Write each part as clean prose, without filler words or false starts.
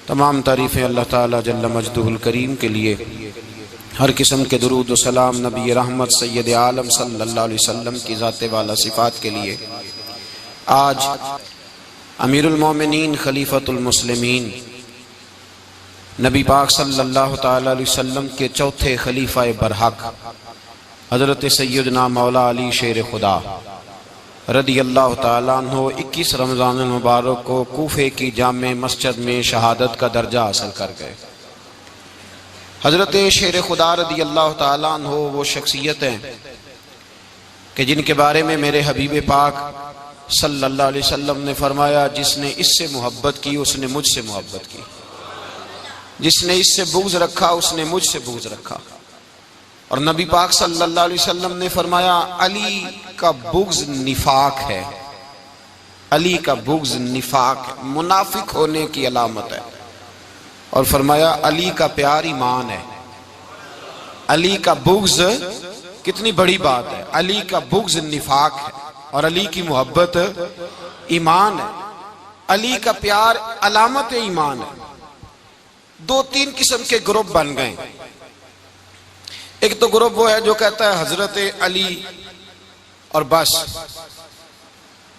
تمام تعریفیں اللہ تعالیٰ جل مجدہ الکریم کے لیے، ہر قسم کے درود و سلام نبی رحمت سید عالم صلی اللہ علیہ وسلم کی ذات والا صفات کے لیے۔ آج امیر المومنین خلیفۃ المسلمین نبی پاک صلی اللہ تعالیٰ علیہ وسلم کے چوتھے خلیفہ برحق حضرت سیدنا مولا علی شیر خدا رضی اللہ تعالیٰ عنہ 21 رمضان المبارک کو کوفے کی جامع مسجد میں شہادت کا درجہ حاصل کر گئے۔ حضرت شیر خدا رضی اللہ تعالیٰ عنہ وہ شخصیت ہیں کہ جن کے بارے میں میرے حبیب پاک صلی اللہ علیہ وسلم نے فرمایا، جس نے اس سے محبت کی اس نے مجھ سے محبت کی، جس نے اس سے بغض رکھا اس نے مجھ سے بغض رکھا۔ اور نبی پاک صلی اللہ علیہ وسلم نے فرمایا، علی کا بغض نفاق ہے، علی کا بغض نفاق ہے، منافق ہونے کی علامت ہے۔ اور فرمایا علی کا پیار ایمان ہے، علی کا بغض کتنی بڑی بات ہے، علی کا بغض نفاق ہے اور علی کی محبت ایمان ہے، علی کا پیار علامت ایمان ہے۔ دو تین قسم کے گروپ بن گئے۔ ایک تو گروپ وہ ہے جو کہتا ہے حضرت علی اور بس،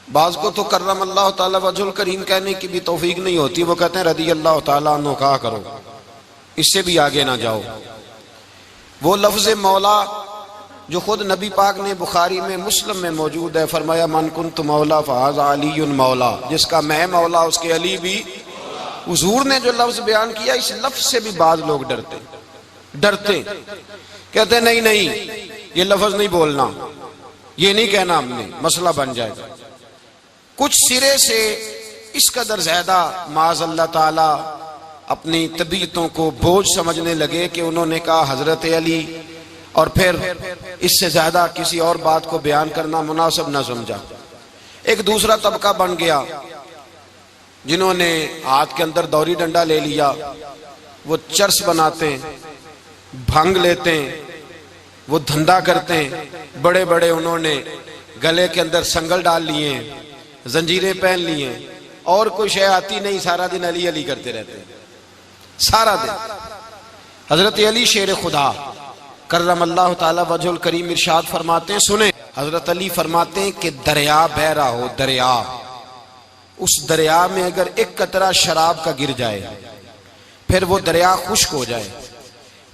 بعض کو تو کرم اللہ تعالیٰ وجہ الکریم کہنے کی بھی توفیق نہیں ہوتی، وہ کہتے ہیں رضی اللہ تعالیٰ عنہ کہا کرو، اس سے بھی آگے نہ جاؤ۔ وہ لفظ مولا جو خود نبی پاک نے بخاری میں مسلم میں موجود ہے، فرمایا من کنت مولا فہذا علی مولا، جس کا میں مولا اس کے علی بھی۔ حضور نے جو لفظ بیان کیا، اس لفظ سے بھی بعض لوگ ڈرتے کہتے ہیں نہیں یہ لفظ نہیں بولنا، یہ نہیں کہنا، ہم نے مسئلہ بن جائے گا۔ کچھ سرے سے اس قدر زیادہ معاذ اللہ تعالی اپنی طبیعتوں کو بوجھ سمجھنے لگے کہ انہوں نے کہا حضرت علی، اور پھر اس سے زیادہ کسی اور بات کو بیان کرنا مناسب نہ سمجھا۔ ایک دوسرا طبقہ بن گیا جنہوں نے ہاتھ کے اندر دوری ڈنڈا لے لیا، وہ چرس بناتے ہیں، بھنگ لیتے ہیں، وہ دھندا کرتے ہیں، بڑے بڑے انہوں نے گلے کے اندر سنگل ڈال لیے ہیں، زنجیریں پہن لی ہیں، اور کوئی شے آتی نہیں، سارا دن علی علی کرتے رہتے ہیں سارا دن۔ حضرت علی شیر خدا کرم اللہ تعالی وجہ الکریم ارشاد فرماتے ہیں، سنیں، حضرت علی فرماتے ہیں کہ دریا بہ رہا ہو، دریا، اس دریا میں اگر ایک قطرہ شراب کا گر جائے، پھر وہ دریا خشک ہو جائے،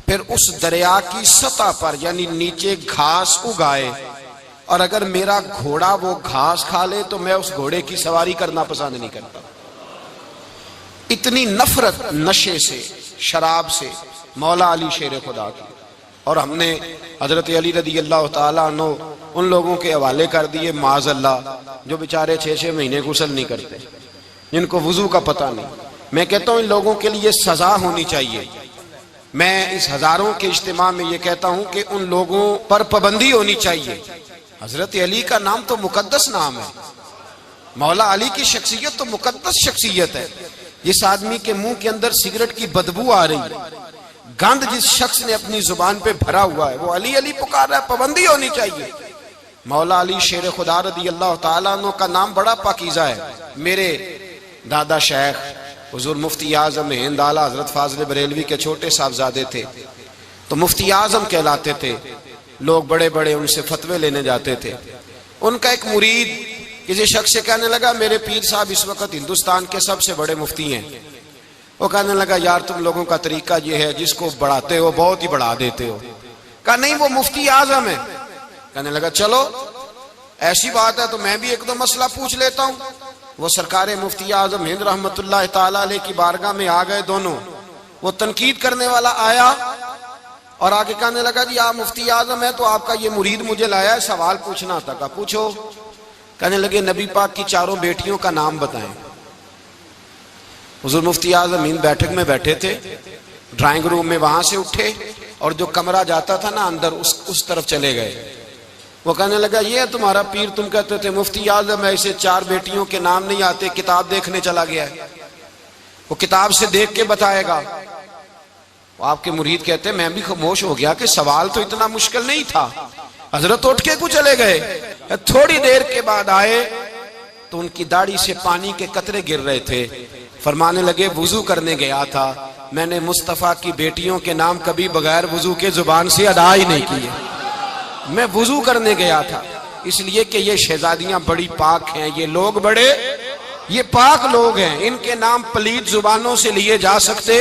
پھر اس دریا کی سطح پر یعنی نیچے گھاس اگائے، اور اگر میرا گھوڑا وہ گھاس کھا لے تو میں اس گھوڑے کی سواری کرنا پسند نہیں کرتا۔ اتنی نفرت نشے سے، شراب سے مولا علی شیر خدا کی۔ اور ہم نے حضرت علی رضی اللہ تعالیٰ عنہ ان لوگوں کے حوالے کر دیے معاذ اللہ جو بیچارے 6 مہینے غسل نہیں کرتے، جن کو وضو کا پتہ نہیں۔ میں کہتا ہوں ان لوگوں کے لیے سزا ہونی چاہیے۔ میں اس ہزاروں کے اجتماع میں یہ کہتا ہوں کہ ان لوگوں پر پابندی ہونی چاہیے۔ حضرت علی کا نام تو مقدس نام ہے، مولا علی کی شخصیت تو مقدس شخصیت ہے۔ جس آدمی کے منہ کے اندر سگریٹ کی بدبو آ رہی ہے، گند جس شخص نے اپنی زبان پہ بھرا ہوا ہے، وہ علی علی پکار رہا ہے، پابندی ہونی چاہیے۔ مولا علی شیر خدا رضی اللہ تعالیٰ عنہ کا نام بڑا پاکیزہ ہے۔ میرے دادا شیخ حضور مفتی اعظم ہند اعلیٰ حضرت فاضل بریلوی کے چھوٹے صاحبزادے تھے، تو مفتی اعظم کہلاتے تھے، لوگ بڑے بڑے ان سے فتوے لینے جاتے تھے۔ ان کا ایک مرید کسی شخص سے کہنے لگا میرے پیر صاحب اس وقت ہندوستان کے سب سے بڑے مفتی ہیں۔ وہ کہنے لگا یار تم لوگوں کا طریقہ یہ ہے، جس کو بڑھاتے ہو بہت ہی بڑھا دیتے ہو۔ کہا نہیں وہ مفتی اعظم ہے۔ کہنے لگا چلو ایسی بات ہے تو میں بھی ایک دو مسئلہ پوچھ لیتا ہوں۔ وہ سرکار مفتی اعظم ہند رحمت اللہ تعالیٰ علیہ کی بارگاہ میں آ گئے دونوں۔ وہ تنقید کرنے والا آیا اور آگے کہنے لگا جی آپ مفتی اعظم ہے تو آپ کا یہ مرید مجھے لایا ہے، سوال پوچھنا تھا۔ کہا پوچھو۔ کہنے لگے نبی پاک کی 4 بیٹیوں کا نام بتائیں۔ حضور مفتی اعظم ہند بیٹھک میں بیٹھے تھے، ڈرائنگ روم میں، وہاں سے اٹھے اور جو کمرہ جاتا تھا نا اندر اس طرف چلے گئے۔ وہ کہنے لگا یہ ہے تمہارا پیر، تم کہتے تھے مفتی اعظم ہے، اسے 4 بیٹیوں کے نام نہیں آتے، کتاب دیکھنے چلا گیا ہے، وہ کتاب سے دیکھ کے بتائے گا۔ وہ آپ کے مرید کہتے ہیں میں بھی خاموش ہو گیا کہ سوال تو اتنا مشکل نہیں تھا۔ حضرت اٹھ کے کو چلے گئے، تھوڑی دیر کے بعد آئے تو ان کی داڑھی سے پانی کے قطرے گر رہے تھے۔ فرمانے لگے وضو کرنے گیا تھا، میں نے مصطفیٰ کی بیٹیوں کے نام کبھی بغیر وضو کے زبان سے ادا ہی نہیں کیے، میں وضو کرنے گیا تھا، اس لیے کہ یہ شہزادیاں بڑی پاک ہیں، یہ لوگ بڑے یہ پاک لوگ ہیں، ان کے نام پلید زبانوں سے لیے جا سکتے،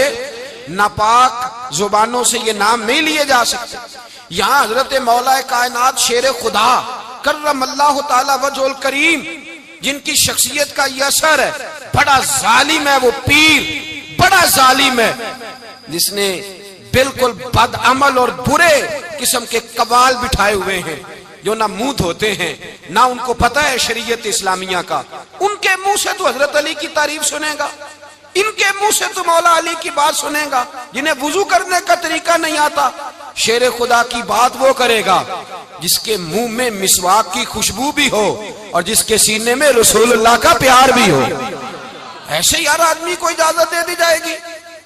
ناپاک زبانوں سے یہ نام نہیں لیے جا سکتے۔ یہاں حضرت مولا کائنات شیر خدا کرم اللہ تعالی وجہ الکریم، جن کی شخصیت کا یہ اثر ہے، بڑا ظالم ہے وہ پیر، بڑا ظالم ہے جس نے بالکل بد عمل اور برے قسم کے قوال بٹھائے ہوئے ہیں، جو نہ منہ دھوتے ہیں نہ ان کو پتہ ہے شریعت اسلامیہ کا۔ ان کے منہ سے تو حضرت علی کی تعریف سنے گا، ان کے منہ سے تو مولا علی کی بات سنے گا، جنہیں وضو کرنے کا طریقہ نہیں آتا۔ شیر خدا کی بات وہ کرے گا جس کے منہ میں مسواک کی خوشبو بھی ہو اور جس کے سینے میں رسول اللہ کا پیار بھی ہو۔ ایسے ہی ہر آدمی کو اجازت دے دی جائے گی؟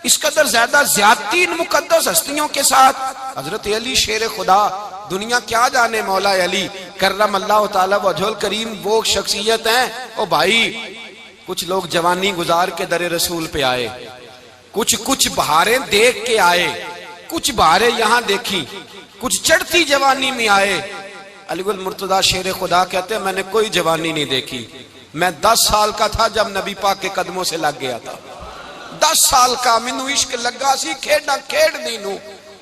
اس قدر زیادہ زیادتی ان مقدس ہستیوں کے ساتھ۔ حضرت علی شیر خدا، دنیا کیا جانے مولا علی کرم اللہ تعالی وجہ الکریم وہ شخصیت ہیں۔ او بھائی، کچھ لوگ جوانی گزار کے در رسول پہ آئے، کچھ بہاریں دیکھ کے آئے، کچھ بہاریں یہاں دیکھی، کچھ چڑھتی جوانی میں آئے۔ علی گل مرتضیٰ شیر خدا کہتے ہیں میں نے کوئی جوانی نہیں دیکھی، میں 10 سال کا تھا جب نبی پاک کے قدموں سے لگ گیا تھا، 10 سال کا مینوں عشق لگا سی، کھیڈاں کھیڈ دی نو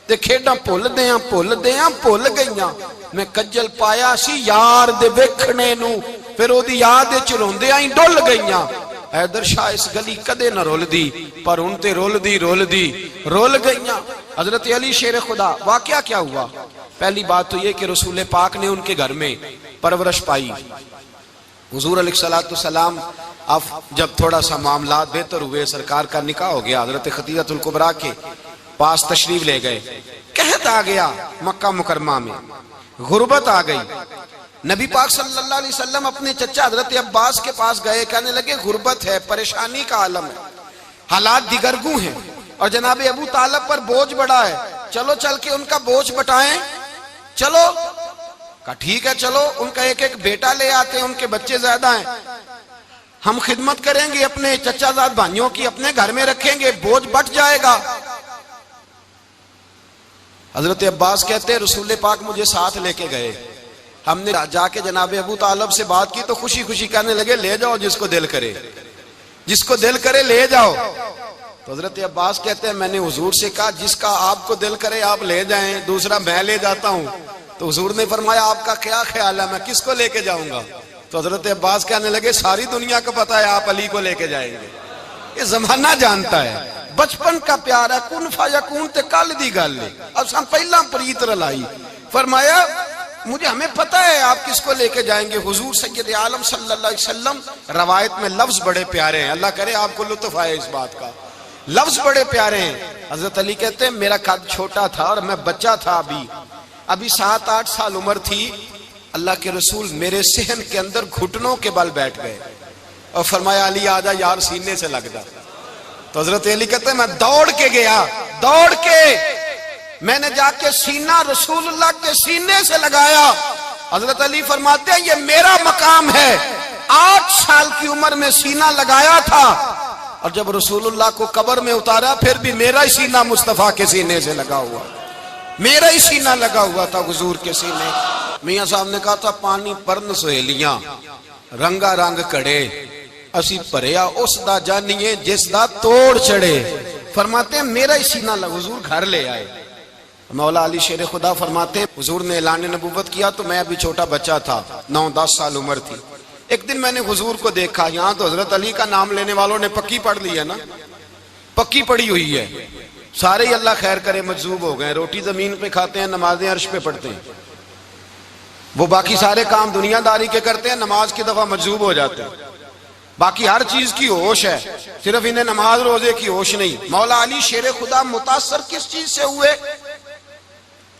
تے کھیڈاں بھول گئیاں، میں کجل پایا سی یار دے ویکھنے نو، پھر او دی یاد وچ روندیاں ہی ڈل گئیاں۔ حیدر شاہ اس گلی کدے نہ رول دی، پر ان تے رول گئیاں۔ حضرت علی شیر خدا، واقعہ کیا ہوا؟ پہلی بات تو یہ کہ رسول پاک نے ان کے گھر میں پرورش پائی۔ حضور علیہ السلام اب جب تھوڑا سا معاملات بہتر ہوئے، سرکار کا نکاح ہو گیا، حضرت خدیجہ الکبریٰ کے پاس تشریف لے گئے، قحط آ گیا مکہ مکرمہ میں، غربت آ گئی۔ نبی پاک صلی اللہ علیہ وسلم اپنے چچا حضرت عباس کے پاس گئے، کہنے لگے غربت ہے، پریشانی کا عالم ہے، حالات دیگرگوں ہیں، اور جناب ابو طالب پر بوجھ بڑا ہے، چلو چل کے ان کا بوجھ بٹائیں۔ چلو کہا ٹھیک ہے، چلو ان کا ایک بیٹا لے آتے ہیں، ان کے بچے زیادہ ہیں، ہم خدمت کریں گے اپنے چچا زاد بھائیوں کی، اپنے گھر میں رکھیں گے، بوجھ بٹ جائے گا۔ حضرت عباس کہتے ہیں رسول پاک مجھے ساتھ لے کے گئے، ہم نے جا کے جناب ابو طالب سے بات کی تو خوشی خوشی کہنے لگے لے جاؤ جس کو دل کرے، جس کو دل کرے لے جاؤ۔ تو حضرت عباس کہتے ہیں میں نے حضور سے کہا جس کا آپ کو دل کرے آپ لے جائیں، دوسرا میں لے جاتا ہوں۔ تو حضور نے فرمایا آپ کا کیا خیال ہے، میں کس کو لے کے جاؤں گا؟ تو حضرت عباس کہنے لگے ساری دنیا کو پتا ہے آپ علی کو لے کے جائیں گے، یہ زمانہ جانتا ہے، بچپن کا پیار ہے، کن فیکون تے کل دی گل ہے، اب ہم پہلا پریت رلائی۔ فرمایا ہمیں پتہ ہے آپ کس کو لے کے جائیں گے، حضور سید عالم صلی اللہ علیہ وسلم۔ روایت میں لفظ بڑے پیارے ہیں، اللہ کرے آپ کو لطف آئے اس بات کا، لفظ بڑے پیارے ہیں۔ حضرت علی کہتے ہیں میرا قد چھوٹا تھا اور میں بچہ تھا، ابھی 7-8 سال عمر تھی، اللہ کے رسول میرے صحن کے اندر گھٹنوں کے بل بیٹھ گئے اور فرمایا علی آجا یار سینے سے لگ جا۔ تو حضرت علی کہتے ہیں میں دوڑ کے گیا، دوڑ کے میں نے جا کے سینہ رسول اللہ کے سینے سے لگایا۔ حضرت علی فرماتے ہیں یہ میرا مقام ہے، 8 سال کی عمر میں سینہ لگایا تھا، اور جب رسول اللہ کو قبر میں اتارا پھر بھی میرا ہی سینہ مصطفیٰ کے سینے سے لگا ہوا، میرا ہی سینہ لگا ہوا تھا حضور کے سینے۔ میاں صاحب نے کہا تھا پانی پرن سہیلیاں رنگا رنگ کڑے، اسی پریا اس دا جانیے جس دا توڑ چڑے۔ فرماتے ہیں میرا ہی سینہ لگا، حضور گھر لے آئے۔ مولا علی شیر خدا فرماتے ہیں حضور نے اعلان نبوت کیا تو میں ابھی چھوٹا بچہ تھا، 9-10 سال عمر تھی۔ ایک دن میں نے حضور کو دیکھا، یہاں تو حضرت علی کا نام لینے والوں نے پکی پڑھ لی ہے نا، پکی پڑھی ہوئی ہے، سارے ہی اللہ خیر کرے مجذوب ہو گئے، روٹی زمین پہ کھاتے ہیں، نمازیں عرش پہ پڑھتے ہیں، وہ باقی سارے کام دنیا داری کے کرتے ہیں، نماز کی دفعہ مجذوب ہو جاتے ہیں، باقی ہر چیز کی ہوش ہے، صرف انہیں نماز روزے کی ہوش نہیں۔ مولا علی شیر خدا متاثر کس چیز سے ہوئے؟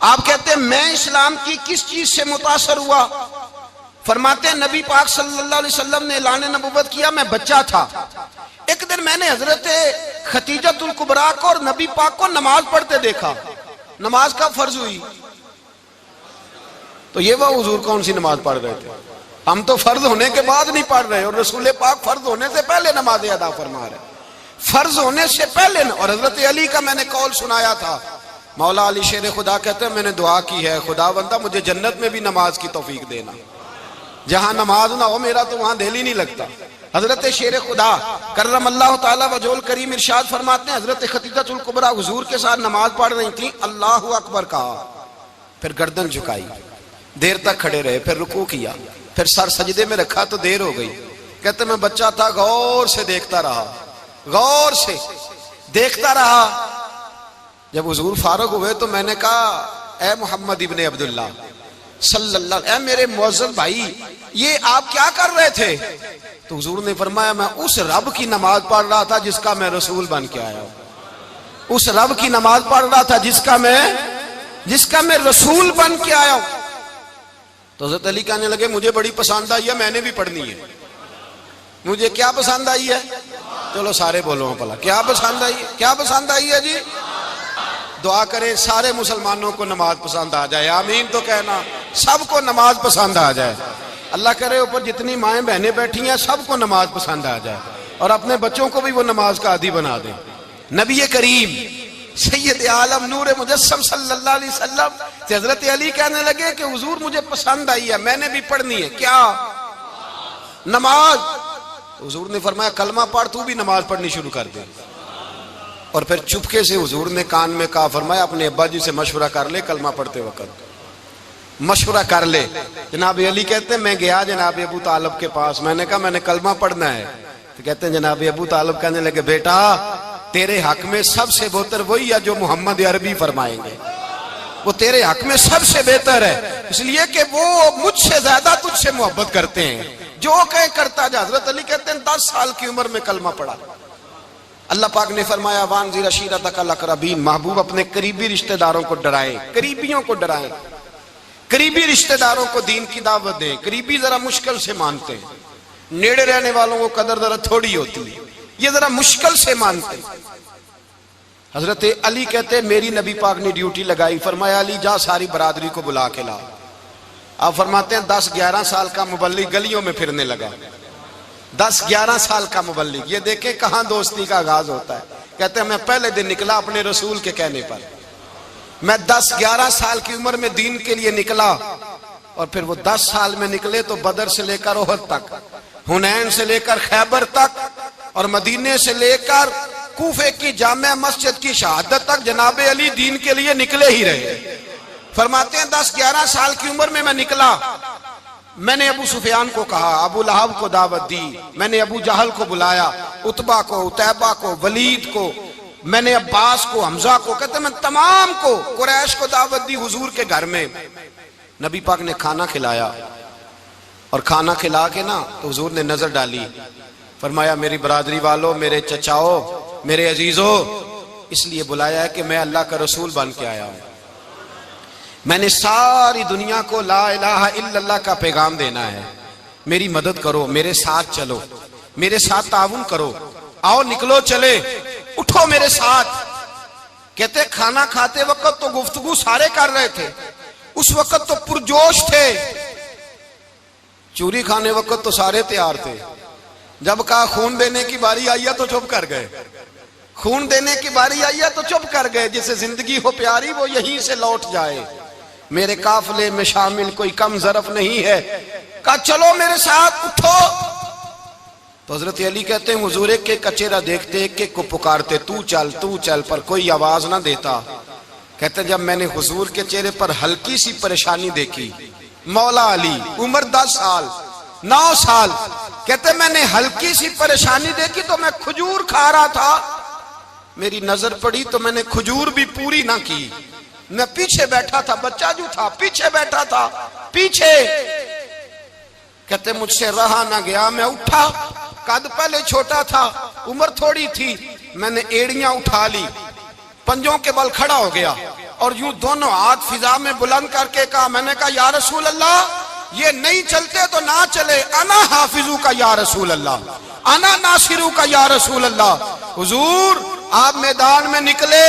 آپ کہتے ہیں میں اسلام کی کس چیز سے متاثر ہوا؟ فرماتے ہیں نبی پاک صلی اللہ علیہ وسلم نے اعلان نبوت کیا، میں بچہ تھا، ایک دن میں نے حضرت خدیجہ الکبریٰ کو اور نبی پاک کو نماز پڑھتے دیکھا، نماز کا فرض ہوئی تو یہ وہ حضور کون سی نماز پڑھ رہے تھے؟ ہم تو فرض ہونے کے بعد نہیں پڑھ رہے، اور رسول پاک فرض ہونے سے پہلے نماز ادا فرما رہے۔ فرض ہونے سے پہلے نہ. اور حضرت علی کا میں نے قول سنایا تھا. مولا علی شیر خدا کہتے ہیں میں نے دعا کی ہے خدا بندہ مجھے جنت میں بھی نماز کی توفیق دینا. جہاں نماز نہ ہو میرا تو وہاں دل ہی نہیں لگتا. حضرت شیر خدا کرم اللہ تعالیٰ وجہ الکریم ارشاد فرماتے ہیں حضرت خدیجہ الکبریٰ حضور کے ساتھ نماز پڑھ رہی تھیں. اللہ اکبر کہا, پھر گردن جھکائی, دیر تک کھڑے رہے, پھر رکوع کیا, پھر سر سجدے میں رکھا تو دیر ہو گئی. کہتے میں بچہ تھا غور سے دیکھتا رہا, غور سے دیکھتا رہا. جب حضور فارغ ہوئے تو میں نے کہا اے محمد ابن عبداللہ صلی اللہ, اے میرے معزز بھائی یہ آپ کیا کر رہے تھے؟ تو حضور نے فرمایا میں اس رب کی نماز پڑھ رہا تھا جس کا میں رسول بن کے آیا ہوں. اس رب کی نماز پڑھ رہا تھا جس کا میں رسول بن کے آیا ہوں. تو حضرت علی کہنے لگے مجھے بڑی پسند آئی ہے, میں نے بھی پڑھنی ہے. مجھے کیا پسند آئی ہے؟ چلو سارے بولو پلا کیا پسند آئی ہے؟ کیا پسند آئی ہے جی؟ دعا کریں سارے مسلمانوں کو نماز پسند آ جائے. آمین تو کہنا. سب کو نماز پسند آ جائے. اللہ کرے اوپر جتنی مائیں بہنیں بیٹھی ہیں سب کو نماز پسند آ جائے, اور اپنے بچوں کو بھی وہ نماز کا عادی بنا دیں. نبی کریم سید عالم نور مجسم صلی اللہ علیہ وسلم سے حضرت علی کہنے لگے کہ حضور مجھے پسند آئی ہے, میں نے بھی پڑھنی ہے. کیا؟ نماز. حضور نے فرمایا کلمہ پڑھ, تو بھی نماز پڑھنی شروع کر دے. اور پھر چپکے سے حضور نے کان میں کہا فرمایا اپنے ابا جی سے مشورہ کر لے کلمہ پڑھتے وقت, مشورہ کر لے. جناب علی کہتے ہیں میں گیا جناب ابو طالب کے پاس, میں نے کہا میں نے کلمہ پڑھنا ہے. تو کہتے ہیں جناب ابو طالب کہنے لگے بیٹا تیرے حق میں سب سے بہتر وہی ہے جو محمد عربی فرمائیں گے, وہ تیرے حق میں سب سے بہتر ہے, اس لیے کہ وہ مجھ سے زیادہ تجھ سے محبت کرتے ہیں, جو کہیں کرتا جا. حضرت علی کہتے ہیں 10 سال کی عمر میں کلمہ پڑھا. اللہ پاک نے فرمایا وانذر عشیرتک الاقربین, محبوب اپنے قریبی رشتہ داروں کو ڈرائیں, قریبیوں کو ڈرائیں, قریبی رشتہ داروں کو دین کی دعوت دیں. قریبی ذرا مشکل سے مانتے ہیں, نیڑے رہنے والوں کو قدر ذرا تھوڑی ہوتی ہے, یہ ذرا مشکل سے مانتے ہیں. حضرت علی کہتے ہیں میری نبی پاک نے ڈیوٹی لگائی, فرمایا علی جا ساری برادری کو بلا کے لا. آپ فرماتے ہیں 10-11 سال کا مبلغ گلیوں میں پھرنے لگا. 10-11 سال کا مبلغ, یہ دیکھیں کہاں دوستی کا آغاز ہوتا ہے. کہتے ہیں میں پہلے دن نکلا اپنے رسول کے کہنے پر, میں 10-11 سال کی عمر میں دین کے لیے نکلا, اور پھر وہ 10 سال میں نکلے تو بدر سے لے کر احد تک, حنین سے لے کر خیبر تک, اور مدینے سے لے کر کوفے کی جامع مسجد کی شہادت تک جناب علی دین کے لیے نکلے ہی رہے. فرماتے ہیں 10-11 سال کی عمر میں نکلا. میں نے ابو سفیان کو کہا, ابو لہب کو دعوت دی, میں نے ابو جہل کو بلایا, عتبہ کو, عتیبہ کو, ولید کو, میں نے عباس کو, حمزہ کو, کہتے میں تمام کو, قریش کو دعوت دی حضور کے گھر میں. نبی پاک نے کھانا کھلایا, اور کھانا کھلا کے نا تو حضور نے نظر ڈالی, فرمایا میری برادری والوں, میرے چچاؤ, میرے عزیزو, اس لیے بلایا ہے کہ میں اللہ کا رسول بن کے آیا ہوں. میں نے ساری دنیا کو لا الہ الا اللہ کا پیغام دینا ہے, میری مدد کرو, میرے ساتھ چلو, میرے ساتھ تعاون کرو, آؤ نکلو چلے, اٹھو میرے ساتھ. کہتے کھانا کھاتے وقت تو گفتگو سارے کر رہے تھے, اس وقت تو پرجوش تھے, چوری کھانے وقت تو سارے تیار تھے. جب کہا خون دینے کی باری آئی ہے تو چپ کر گئے, خون دینے کی باری آئی ہے تو چپ کر گئے. جسے زندگی ہو پیاری وہ یہیں سے لوٹ جائے, میرے قافلے میں شامل کوئی کم ظرف نہیں ہے. کہا چلو میرے ساتھ اٹھو. تو حضرت علی کہتے ہیں حضور ایک ایک کا چہرہ دیکھتے, ایک ایک کو پکارتے, تو چل, پر کوئی آواز نہ دیتا. کہتے ہیں جب میں نے حضور کے چہرے پر ہلکی سی پریشانی دیکھی, مولا علی عمر 10 سال 9 سال, کہتے ہیں میں نے ہلکی سی پریشانی دیکھی تو میں کھجور کھا رہا تھا, میری نظر پڑی تو میں نے کھجور بھی پوری نہ کی, میں پیچھے بیٹھا تھا, بچہ جو تھا پیچھے بیٹھا تھا, پیچھے. کہتے مجھ سے رہا نہ گیا, میں اٹھا, قد پہلے چھوٹا تھا, عمر تھوڑی تھی, میں نے ایڑیاں اٹھا لی, پنجوں کے بل کھڑا ہو گیا, اور یوں دونوں ہاتھ فضا میں بلند کر کے کہا, میں نے کہا یا رسول اللہ یہ نہیں چلتے تو نہ چلے, انا حافظو کا یا رسول اللہ, انا ناصرو کا یا رسول اللہ. حضور آپ میدان میں نکلے,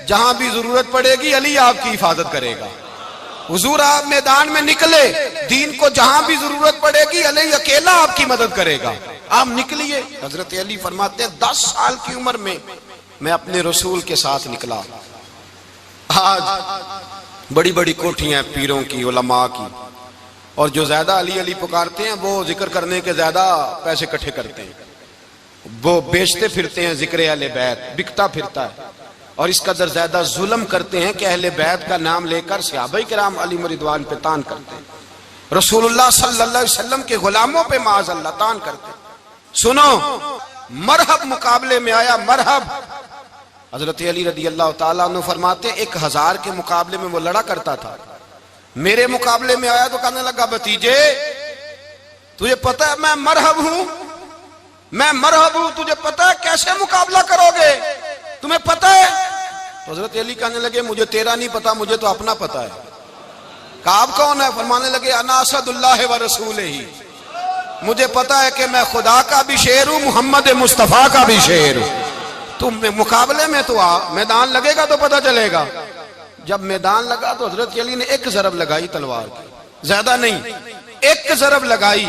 جہاں بھی ضرورت پڑے گی علی آپ کی حفاظت کرے گا. حضور آپ میدان میں نکلے، دین کو جہاں بھی ضرورت پڑے گی علی اکیلا آپ کی مدد کرے گا، آپ نکلیے۔ حضرت علی فرماتے ہیں 10 سال کی عمر میں اپنے رسول کے ساتھ نکلا۔ آج بڑی بڑی کوٹھیاں پیروں کی، علماء کی، اور جو زیادہ علی علی پکارتے ہیں وہ ذکر کرنے کے زیادہ پیسے اکٹھے کرتے ہیں، وہ بیچتے پھرتے ہیں ذکر اہل بیت، بکتا پھرتا ہے، اور اس قدر زیادہ ظلم کرتے ہیں کہ اہل بیت کا نام لے کر صحابہ کرام علی رضوان پہ تان کرتے ہیں، رسول اللہ صلی اللہ علیہ وسلم کے غلاموں پہ معاذ اللہ تان کرتے ہیں۔ سنو، مرحب مقابلے میں آیا، مرحب۔ حضرت علی رضی اللہ تعالیٰ عنہ فرماتے ہیں 1000 کے مقابلے میں وہ لڑا کرتا تھا، میرے مقابلے میں آیا تو کہنے لگا بھتیجے تجھے پتا ہے میں مرحب ہوں، میں مرحب ہوں، تجھے پتا ہے کیسے مقابلہ کرو گے، تمہیں پتا ہے؟ تو حضرت علی کہنے لگے مجھے تیرا نہیں پتا، مجھے تو اپنا پتا ہے۔ کہا آپ کون ہے؟ فرمانے لگے انا اسد اللہ و رسولہ، مجھے پتا ہے کہ میں خدا کا بھی شیر ہوں، محمد مصطفیٰ کا بھی شیر ہوں۔ تم مقابلے میں تو آ، میدان لگے گا تو پتہ چلے گا۔ جب میدان لگا تو حضرت علی نے ایک ضرب لگائی تلوار کی، زیادہ نہیں، ایک ضرب لگائی،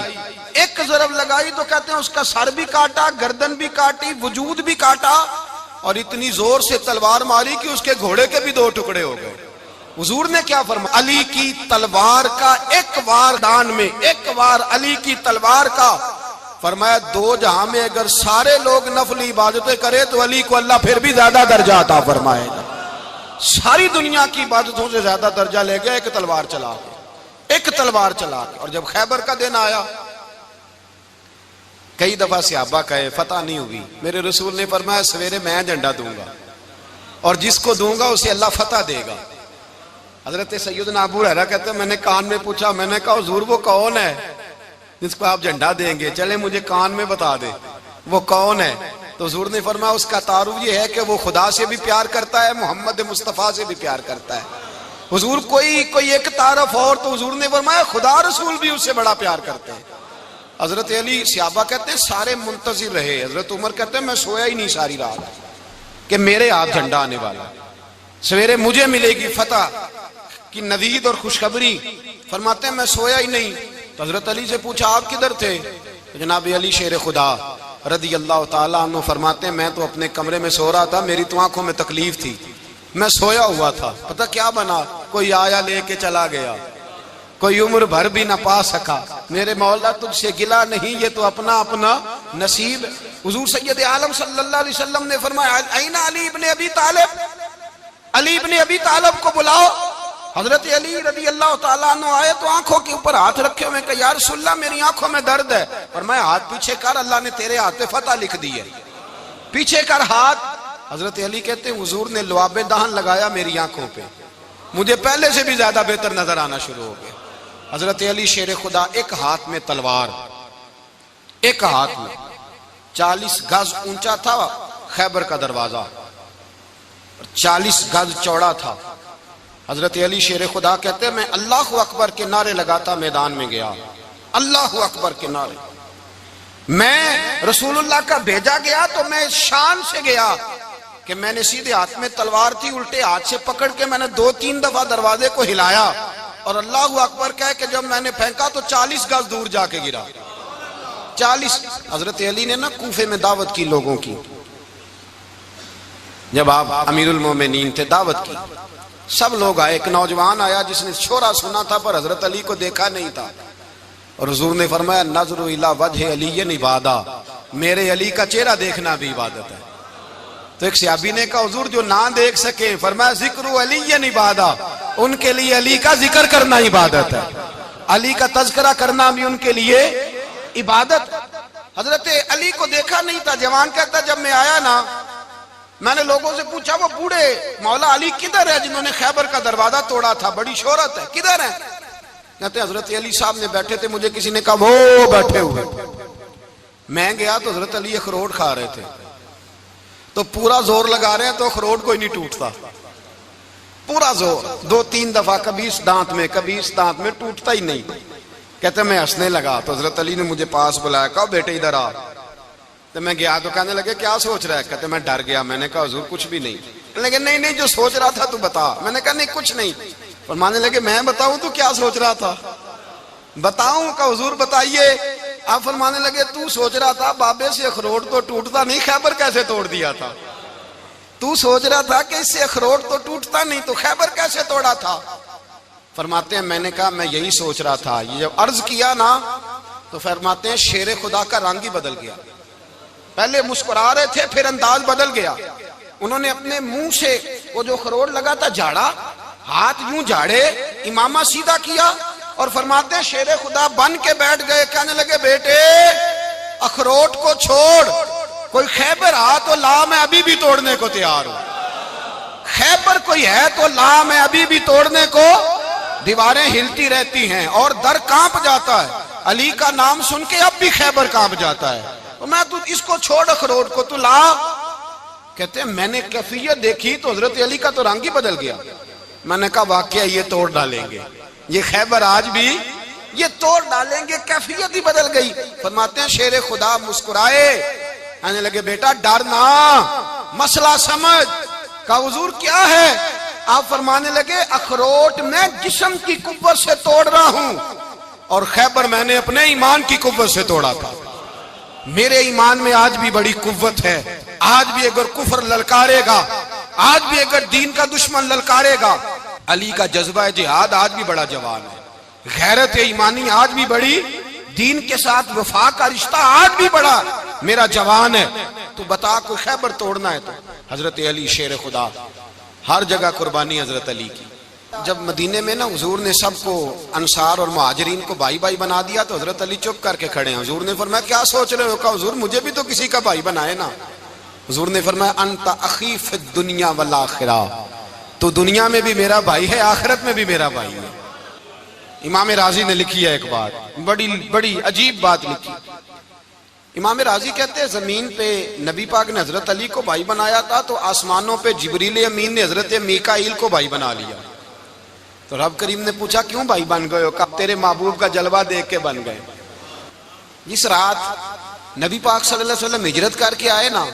ایک ضرب لگائی تو کہتے ہیں اس کا سر بھی کاٹا، گردن بھی کاٹی، وجود بھی کاٹا، اور اتنی زور سے تلوار ماری کہ اس کے گھوڑے کے بھی 2 ٹکڑے ہو گئے۔ حضور نے کیا فرمایا؟ علی کی تلوار کا ایک وار دان میں، ایک وار علی کی تلوار کا، فرمایا 2 جہاں میں اگر سارے لوگ نفل عبادتیں کرے تو علی کو اللہ پھر بھی زیادہ درجہ عطا فرمائے گا۔ ساری دنیا کی عبادتوں سے زیادہ درجہ لے گیا ایک تلوار چلا کے، ایک تلوار چلا کے۔ اور جب خیبر کا دن آیا، کئی دفعہ صحابہ کہے فتح نہیں ہوئی، میرے رسول نے فرمایا سویرے میں جھنڈا دوں گا، اور جس کو دوں گا اسے اللہ فتح دے گا۔ حضرت سیدنا ابو ہریرہ کہتے ہیں میں نے کان میں پوچھا، میں نے کہا حضور وہ کون ہے جس کو آپ جھنڈا دیں گے؟ چلے مجھے کان میں بتا دے وہ کون ہے۔ تو حضور نے فرمایا اس کا تعارف یہ ہے کہ وہ خدا سے بھی پیار کرتا ہے، محمد مصطفیٰ سے بھی پیار کرتا ہے۔ حضور کوئی ایک تعارف اور، تو حضور نے فرمایا خدا رسول بھی اس سے بڑا پیار کرتے ہیں۔ حضرت علی، صحابہ کہتے ہیں سارے منتظر رہے، حضرت عمر کہتے ہیں میں سویا ہی نہیں ساری رات کہ میرے ہاتھ جھنڈا آنے والا، سویرے مجھے ملے گی فتح کی نوید اور خوشخبری۔ فرماتے ہیں میں سویا ہی نہیں۔ تو حضرت علی سے پوچھا آپ کدھر تھے؟ جناب علی شیر خدا رضی اللہ تعالیٰ عنہ فرماتے ہیں میں تو اپنے کمرے میں سو رہا تھا، میری تو آنکھوں میں تکلیف تھی، میں سویا ہوا تھا، پتہ کیا بنا؟ کوئی آیا لے کے چلا گیا، کوئی عمر بھر بھی نہ پا سکا۔ میرے مولا تجھ سے گلا نہیں، یہ تو اپنا اپنا نصیب۔ حضور سید عالم صلی اللہ علیہ وسلم نے فرمایا این علی ابن ابی طالب، علی ابن ابی طالب کو بلاؤ۔ حضرت علی رضی اللہ تعالیٰ عنہ آئے تو آنکھوں کے اوپر ہاتھ رکھے ہوئے کہ یا رسول اللہ میری آنکھوں میں درد ہے، فرمایا ہاتھ پیچھے کر، اللہ نے تیرے ہاتھ پہ فتح لکھ دی ہے، پیچھے کر ہاتھ۔ حضرت علی کہتے ہیں حضور نے لعاب دہن لگایا میری آنکھوں پہ، مجھے پہلے سے بھی زیادہ بہتر نظر آنا شروع ہو گیا۔ حضرت علی شیر خدا، ایک ہاتھ میں تلوار، ایک ہاتھ میں 40 گز اونچا تھا خیبر کا دروازہ، 40 گز چوڑا تھا۔ حضرت علی شیر خدا کہتے ہیں میں اللہ اکبر کے نعرے لگاتا میدان میں گیا، اللہ اکبر کے نعرے۔ میں رسول اللہ کا بھیجا گیا تو میں شان سے گیا کہ میں نے سیدھے ہاتھ میں تلوار تھی، الٹے ہاتھ سے پکڑ کے میں نے 2-3 دفعہ دروازے کو ہلایا اور اللہ اکبر کہہ کہ جب میں نے پھینکا تو 40 گز دور جا کے گرا، 40۔ حضرت علی نے نا کوفے میں دعوت کی لوگوں کی، جب آپ امیر المومنین تھے دعوت کی، سب لوگ آئے، ایک نوجوان آیا جس نے شورا سنا تھا پر حضرت علی کو دیکھا نہیں تھا، اور حضور نے فرمایا نظر الی وجہ علی عبادہ، میرے علی کا چہرہ دیکھنا بھی عبادت ہے۔ تو ایک صحابی نے کہا حضور جو نہ دیکھ سکے، فرمایا ذکر علی عبادہ، ان کے لیے علی کا ذکر کرنا عبادت ہے، علی کا تذکرہ کرنا بھی ان کے لیے عبادت۔ حضرت علی کو دیکھا نہیں تھا، جوان کہتا جب میں آیا نا میں نے لوگوں سے پوچھا وہ بوڑھے مولا علی کدھر ہے جنہوں نے خیبر کا دروازہ توڑا تھا، بڑی شہرت ہے، کدھر ہیں؟ کہتے ہیں حضرت علی صاحب نے بیٹھے تھے، مجھے کسی نے کہا وہ بیٹھے ہوئے۔ میں گیا تو حضرت علی اخروٹ کھا رہے تھے، تو پورا زور لگا رہے ہیں تو اخروٹ کوئی نہیں ٹوٹتا، پورا زور 2-3 دفعہ، کبھی اس دانت میں کبھی اس دانت میں، ٹوٹتا ہی نہیں۔ کہتے ہیں میں ہنسنے لگا تو حضرت علی نے مجھے پاس بلایا، کہا بیٹے ادھر آ۔ تو میں گیا تو کہنے لگے کیا سوچ رہا ہے؟ کہتے میں ڈر گیا، میں نے کہا حضور کچھ بھی نہیں۔ لیکن نہیں جو سوچ رہا تھا تو بتا۔ میں نے کہا نہیں کچھ نہیں۔ فرمانے لگے میں بتاؤں تو کیا سوچ رہا تھا؟ بتاؤں کہ حضور بتائیے؟ آپ فرمانے لگے تو سوچ رہا تھا بابے سے اخروٹ تو ٹوٹتا نہیں، خیبر کیسے توڑ دیا تھا؟ تو سوچ رہا تھا کہ اس سے اخروٹ تو ٹوٹتا نہیں تو خیبر کیسے توڑا تھا؟ فرماتے ہیں میں نے کہا میں یہی سوچ رہا تھا۔ یہ جب عرض کیا نا تو فرماتے ہیں شیر خدا کا رنگ ہی بدل گیا، پہلے مسکرا رہے تھے پھر انداز بدل گیا۔ انہوں نے اپنے منہ سے وہ جو اخروٹ لگا تھا جھاڑا، ہاتھ یوں جھاڑے، امامہ سیدھا کیا اور فرماتے ہیں شیر خدا بن کے بیٹھ گئے، کہنے لگے بیٹے اخروٹ کو چھوڑ، کوئی خیبر آ تو لا، میں ابھی بھی توڑنے کو تیار ہوں۔ خیبر کوئی ہے تو لا، میں ابھی بھی توڑنے کو۔ دیواریں ہلتی رہتی ہیں اور در کانپ جاتا ہے، علی کا نام سن کے اب بھی خیبر کانپ جاتا ہے، تو میں تو اس کو چھوڑ اخروٹ کو تو لا۔ کہتے ہیں میں نے کیفیت دیکھی تو حضرت علی کا تو رنگ ہی بدل گیا۔ میں نے کہا واقعہ یہ توڑ ڈالیں گے، یہ خیبر آج بھی یہ توڑ ڈالیں گے، کیفیت ہی بدل گئی۔ فرماتے ہیں شیر خدا مسکرائے، کہنے لگے بیٹا ڈرنا، مسئلہ سمجھ۔ کہا حضور کیا ہے؟ آپ فرمانے لگے اخروٹ میں جسم کی قوت سے توڑ رہا ہوں اور خیبر میں نے اپنے ایمان کی قوت سے توڑا تھا۔ میرے ایمان میں آج بھی بڑی قوت ہے، آج بھی اگر کفر للکارے گا، آج بھی اگر دین کا دشمن للکارے گا، علی کا جذبہ جہاد آج بھی بڑا جوان ہے، غیرت ایمانی آج بھی بڑی، دین کے ساتھ وفا کا رشتہ آج بھی بڑا میرا جوان ہے۔ تو بتا کوئی خیبر توڑنا ہے تو حضرت علی شیر خدا، ہر جگہ قربانی حضرت علی کی۔ جب مدینے میں نا حضور نے سب کو انصار اور مہاجرین کو بھائی بھائی بنا دیا تو حضرت علی چپ کر کے کھڑے ہیں۔ حضور نے فرمایا کیا سوچ رہے ہو؟ کہا حضور مجھے بھی تو کسی کا بھائی بنائے نا۔ حضور نے فرمایا انت اخی فی الدنیا والآخرہ، تو دنیا میں بھی میرا بھائی ہے، آخرت میں بھی میرا بھائی ہے۔ امام راضی نے لکھی ہے ایک بات، بڑی عجیب بات لکھی۔ امام راضی کہتے ہیں زمین پہ نبی پاک نے حضرت علی کو بھائی بنایا تھا تو آسمانوں پہ جبریل امین نے حضرت میکائیل کو بھائی بنا لیا۔ تو رب کریم نے پوچھا کیوں بھائی بن گئے ہو؟ کہا تیرے محبوب کا جلوہ دیکھ کے بن گئے۔ جس رات نبی پاک صلی اللہ علیہ وسلم ہجرت کر کے آئے نا،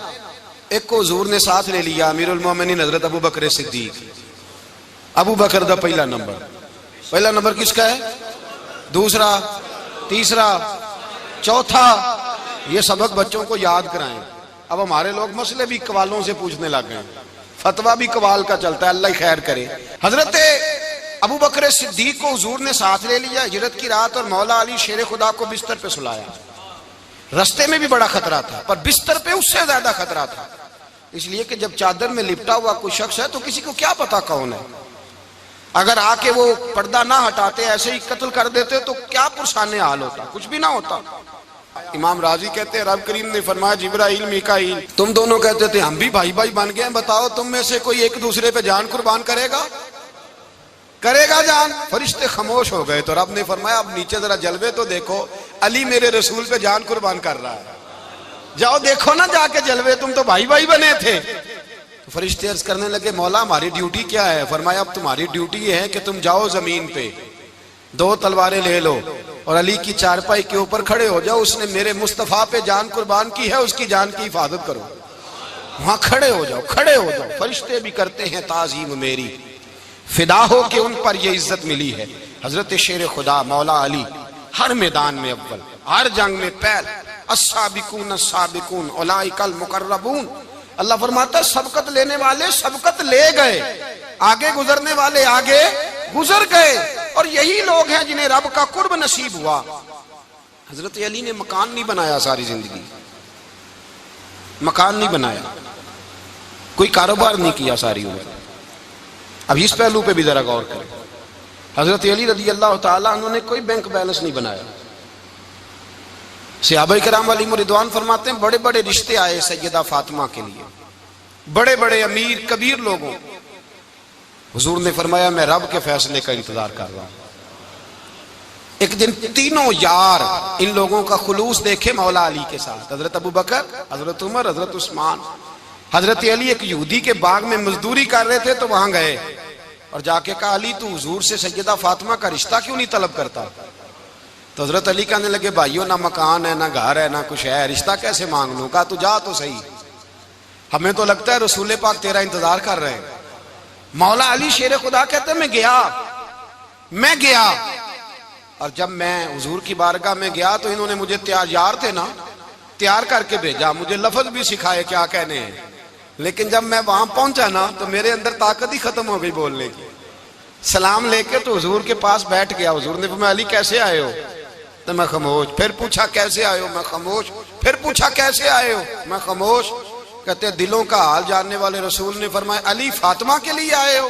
ایک کو حضور نے ساتھ لے لیا، امیر المومنین حضرت ابو بکر صدیق۔ ابو بکر دا پہلا نمبر کس کا ہے؟ دوسرا، تیسرا، چوتھا، یہ سبق بچوں کو یاد کرائیں۔ اب ہمارے لوگ مسئلے بھی قوالوں سے پوچھنے لگ گئے، فتویٰ بھی قوال کا چلتا ہے، اللہ خیر کرے۔ حضرت ابو بکر صدیق کو حضور نے ساتھ لے لیا ہجرت کی رات، اور مولا علی شیر خدا کو بستر پہ سلایا۔ رستے میں بھی بڑا خطرہ تھا پر بستر پہ اس سے زیادہ خطرہ تھا، اس لیے کہ جب چادر میں لپٹا ہوا کوئی شخص ہے تو کسی کو کیا پتا کون ہے، اگر آ کے وہ پردہ نہ ہٹاتے ایسے ہی قتل کر دیتے تو کیا پرسان حال ہوتا، کچھ بھی نہ ہوتا۔ امام راضی کہتے ہیں رب کریم نے فرمایا جبرائیل میکائیل تم دونوں کہتے تھے ہم بھی بھائی بھائی بن گئے ہیں، بتاؤ تم میں سے کوئی ایک دوسرے پہ جان قربان کرے گا جان؟ فرشتے خاموش ہو گئے تو رب نے فرمایا اب نیچے ذرا جلوے تو دیکھو، علی میرے رسول پہ جان قربان کر رہا ہے، جاؤ دیکھو نا جا کے جلوے، تم تو بھائی بھائی بنے تھے۔ تو فرشتے عرض کرنے لگے مولا ہماری ڈیوٹی کیا ہے؟ فرمایا اب تمہاری ڈیوٹی یہ ہے کہ تم جاؤ زمین پہ 2 تلواریں لے لو اور علی کی چارپائی کے اوپر کھڑے ہو جاؤ، اس نے میرے مصطفیٰ پہ جان قربان کی ہے، اس کی جان کی حفاظت کرو۔ وہاں کھڑے ہو جاؤ۔ فرشتے بھی کرتے ہیں تعظیم میری، فدا ہو کہ ان پر یہ عزت ملی ہے۔ حضرت شیر خدا مولا علی ہر میدان میں اول، ہر جنگ میں پہل، السابقون السابقون اولئک المقربون۔ اللہ فرماتا ہے سبقت لینے والے سبقت لے گئے، آگے گزرنے والے آگے گزر گئے، اور یہی لوگ ہیں جنہیں رب کا قرب نصیب ہوا۔ حضرت علی نے مکان نہیں بنایا، ساری زندگی مکان نہیں بنایا، کوئی کاروبار نہیں کیا ساری عمر۔ اب اس پہلو پہ بھی ذرا غور کریں، حضرت علی رضی اللہ تعالیٰ عنہ نے کوئی بینک بیلنس نہیں بنایا۔ صحابہ کرام علیہم رضوان فرماتے ہیں بڑے بڑے رشتے آئے سیدہ فاطمہ کے لیے، بڑے بڑے امیر کبیر لوگوں، حضور نے فرمایا میں رب کے فیصلے کا انتظار کر رہا ہوں۔ ایک دن تینوں یار ان لوگوں کا خلوص دیکھے مولا علی کے ساتھ، حضرت ابو بکر، حضرت عمر، حضرت عثمان۔ حضرت علی ایک یہودی کے باغ میں مزدوری کر رہے تھے تو وہاں گئے اور جا کے کہا علی تو حضور سے سیدہ فاطمہ کا رشتہ کیوں نہیں طلب کرتا؟ تو حضرت علی کہنے لگے بھائیو نہ مکان ہے نہ گھر ہے نہ کچھ ہے، رشتہ کیسے مانگ لوں؟ کہا تو جا تو صحیح، ہمیں تو لگتا ہے رسول پاک تیرا انتظار کر رہے ہیں۔ مولا علی شیر خدا کہتے ہیں میں گیا، میں گیا، اور جب میں حضور کی بارگاہ میں گیا تو انہوں نے مجھے تیار تھے نا، تیار کر کے بھیجا، مجھے لفظ بھی سکھائے کیا کہنے ہیں، لیکن جب میں وہاں پہنچا نا تو میرے اندر طاقت ہی ختم ہو گئی بولنے کی۔ سلام لے کے تو حضور کے پاس بیٹھ گیا، حضور نے فرمایا علی کیسے آئے ہو؟ تو میں خاموش۔ پھر پوچھا کیسے آئے ہو؟ میں خاموش۔ پھر پوچھا کیسے آئے ہو؟ میں خاموش۔ کہتے دلوں کا حال جاننے والے رسول نے فرمایا علی فاطمہ کے لیے آئے ہو؟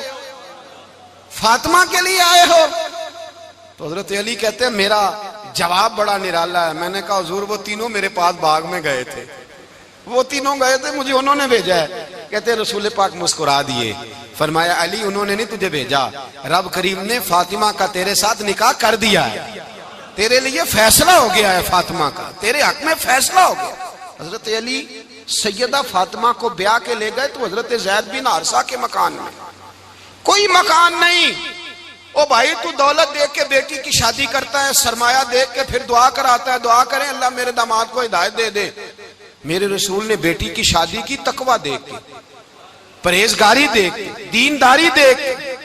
فاطمہ کے لیے آئے ہو؟ تو حضرت علی کہتے ہیں میرا جواب بڑا نرالا ہے۔ میں نے کہا حضور وہ تینوں میرے پاس باغ میں گئے تھے، وہ تینوں گئے تھے، مجھے انہوں نے بھیجا ہے۔ کہتے رسول پاک مسکرا دیے، فرمایا علی انہوں نے نہیں تجھے بھیجا، رب کریم نے فاطمہ کا تیرے ساتھ نکاح کر دیا ہے، تیرے لیے فیصلہ ہو گیا ہے، فاطمہ کا تیرے حق میں فیصلہ ہو گیا۔ حضرت علی سیدہ فاطمہ کو بیاہ کے لے گئے تو حضرت زید بن حارثہ کے مکان میں، کوئی مکان نہیں۔ او بھائی تو دولت دیکھ کے بیٹی کی شادی کرتا ہے، سرمایہ دیکھ کے پھر دعا کراتا ہے، دعا کریں اللہ میرے داماد کو ہدایت دے دے۔ میرے رسول نے بیٹی کی شادی کی تقوی دیکھ کے، پرہیزگاری دیکھ کے، دینداری دیکھ کے،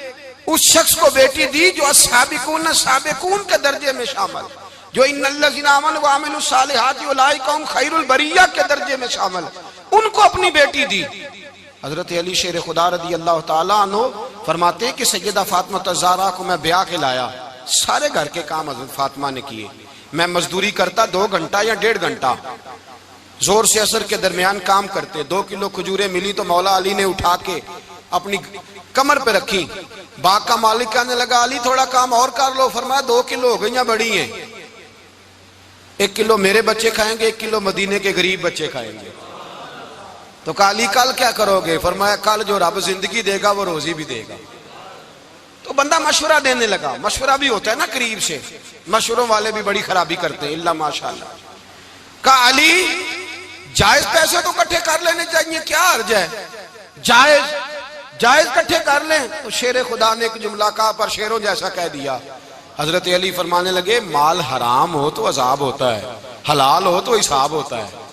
اس شخص کو بیٹی دی جو السابقون السابقون کے درجے میں شامل، جو ان الذین آمنوا وعملوا الصالحات اولئک هم خیر البریہ کے درجے میں شامل، ان کو اپنی بیٹی دی۔ حضرت علی شیر خدا رضی اللہ تعالیٰ عنہ فرماتے ہیں کہ سیدہ فاطمہ الزہرا کو میں بیاہ کے لایا، سارے گھر کے کام حضرت فاطمہ نے کیے، میں مزدوری کرتا 2 گھنٹہ یا 1.5 گھنٹہ، زور سے عصر کے درمیان کام کرتے، 2 کلو کھجوریں ملی تو مولا علی نے اٹھا کے اپنی کمر پہ رکھی، باغ کا مالک کہنے لگا علی تھوڑا کام اور کر لو، فرمایا 2 کلو ہو گئیں بڑی ہیں، 1 کلو میرے بچے کھائیں گے، 1 کلو مدینے کے غریب بچے کھائیں گے۔ تو کہا علی کل کیا کرو گے؟ فرمایا کل جو رب زندگی دے گا وہ روزی بھی دے گا۔ تو بندہ مشورہ دینے لگا، مشورہ بھی ہوتا ہے نا قریب سے، مشوروں والے بھی بڑی خرابی کرتے ہیں اللہ ماشاءاللہ۔ کہا علی جائز پیسے تو کٹھے کر لینے چاہیے، کیا حرج ہے، جائز کٹھے کر لیں۔ تو شیر خدا نے ایک جملہ کہا پر شیروں جیسا کہہ دیا۔ حضرت علی فرمانے لگے مال حرام ہو تو عذاب ہوتا ہے، حلال ہو تو حساب ہوتا ہے،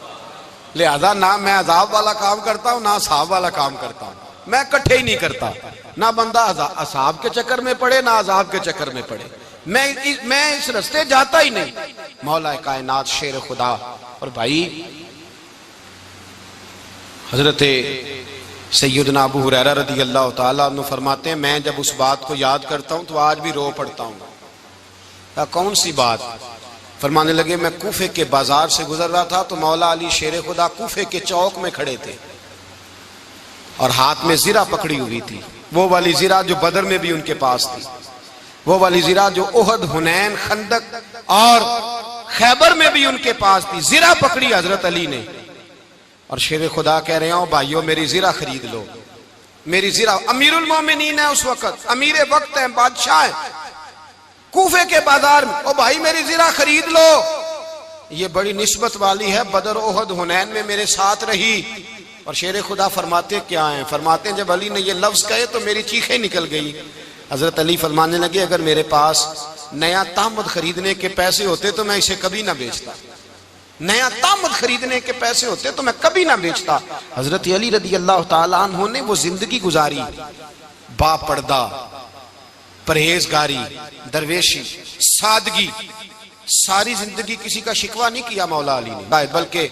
لہذا نہ میں عذاب والا کام کرتا ہوں نہ حساب والا کام کرتا ہوں، میں کٹھے ہی نہیں کرتا، نہ بندہ حساب کے چکر میں پڑے نہ عذاب کے چکر میں پڑے، میں اس رستے جاتا ہی نہیں۔ مولا کائنات شیر خدا۔ اور بھائی حضرت سیدنا ابو ہریرہ رضی اللہ تعالیٰ عنہ فرماتے ہیں میں جب اس بات کو یاد کرتا ہوں تو آج بھی رو پڑتا ہوں۔ کون سی بات؟ فرمانے لگے میں کوفے کے بازار سے گزر رہا تھا تو مولا علی شیر خدا کوفے کے چوک میں کھڑے تھے اور ہاتھ میں زرہ پکڑی ہوئی تھی، وہ والی زرہ جو بدر میں بھی ان کے پاس تھی، وہ والی زرہ جو احد، حنین، خندق اور خیبر میں بھی ان کے پاس تھی، زرہ پکڑی حضرت علی نے اور شیر خدا کہہ رہے ہیں بھائیو میری زرہ خرید لو، میری زرہ۔ امیر المومنین ہے اس وقت، امیر وقت ہیں، بادشاہ ہیں، کوفے کے بازار میں، او بھائی میری زرہ خرید لو، یہ بڑی نسبت والی ہے، بدر، احد، حنین میں میرے ساتھ رہی۔ اور شیر خدا فرماتے کیا ہیں؟ فرماتے ہیں جب علی نے یہ لفظ کہے تو میری چیخیں نکل گئی۔ حضرت علی فرمانے لگے اگر میرے پاس نیا تامد خریدنے کے پیسے ہوتے تو میں اسے کبھی نہ بیچتا، نیا تامد خریدنے کے پیسے ہوتے تو میں کبھی نہ بیچتا۔ حضرت علی رضی اللہ تعالیٰ عنہ نے وہ زندگی گزاری، با پردہ، پرہیزگاری، درویشی، سادگی، ساری زندگی کسی کا شکوہ نہیں کیا مولا علی نے، بلکہ